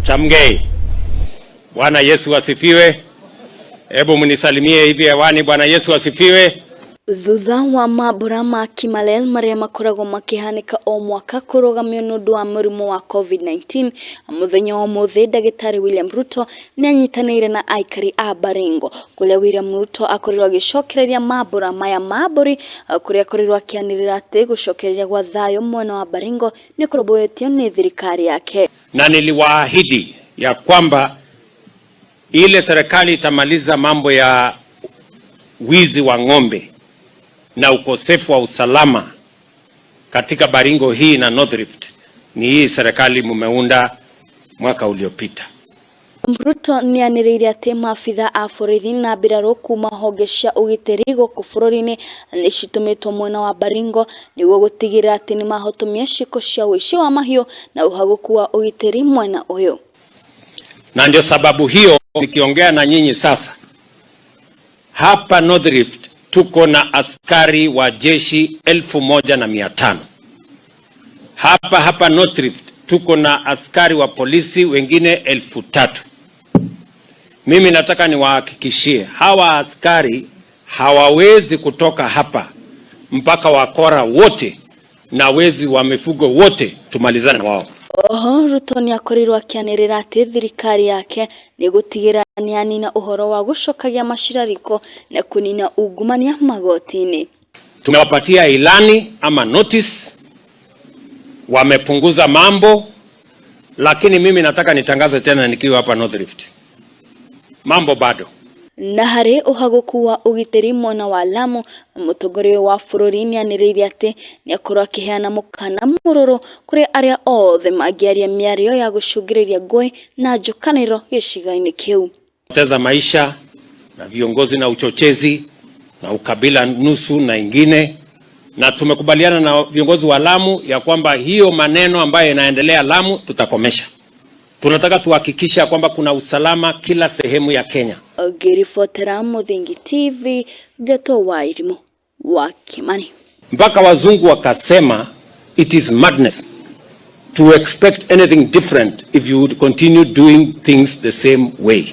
Chamgei. Bwana Yesu asifiwe. Hebu mnisalimie hivi hewani. Bwana Yesu asifiwe. Thutha wa maabura ma kimale maria makoragwo makihanika o mwaka kurugamio nundu wa murimu wa COVID-19, muthenya wa muthi dagitari William Ruto ni anyitanire na aikari a Baringo kuria William Ruto akorirwo agicokereria maabura maya maaburi kuria akorirwo akianirira ati gucokereria gwa thayo mwena wa Baringo ni kuroboetio ni thirikari yake. Na niliwaahidi ya kwamba ile serikali itamaliza mambo ya wizi wa ng'ombe na ukosefu wa usalama katika Baringo hii na North Rift. Ni hii serikali mumeunda mwaka uliopita. Ruto ni anirire ati maabitha a borithi na mbirarũ kuma honge cia ugitiri gũkũ bũrũri-inĩ nĩ citumitwo mwena wa Baringo nĩguo gũtigĩrĩra ati ni mahotomia ciĩko cia ũici wa mahiũ na uhaguku wa ugitiri mwena ũyũ. Na ndio sababu hiyo nikiongea na nyinyi sasa, hapa North Rift tuko na askari wa jeshi 1,500. Hapa North Rift tuko na askari wa polisi wengine 3,000. Mimi nataka niwahakikishie hawa askari hawawezi kutoka hapa mpaka wakora wote na wezi wa mifugo wote tumalizane na wao. Ruto ni akorirwo akianirira ati thirikari yake ni gutigĩra ni anina uhoro wa gucokia Macira Riko na kunina ungumania magotini. Tumewapatia ilani ama notice, wamepunguza mambo, lakini mimi nataka nitangaze tena nikiwa hapa North Rift, mambo bado. Na hari uhaguku wa ugitiri mwena wa Lamu, Mutongoria wa bururi ni anirire ati ni akorwo akiheana mukana mururu kuri aria othe mangiaria miario ya gucungiriria ngui na njukaniro gicigo-ini kiu. Poteza maisha na viongozi na uchochezi na ukabila nusu na ingine, na tumekubaliana na viongozi wa Lamu ya kwamba hiyo maneno ambayo inaendelea Lamu tutakomesha. Tunataka tuhakikisha kwamba kuna usalama kila sehemu ya Kenya. Ogirifotera Muthingi TV, Geto Wairimu wa Kimani. Mpaka wazungu wakasema it is madness to expect anything different if you continue doing things the same way.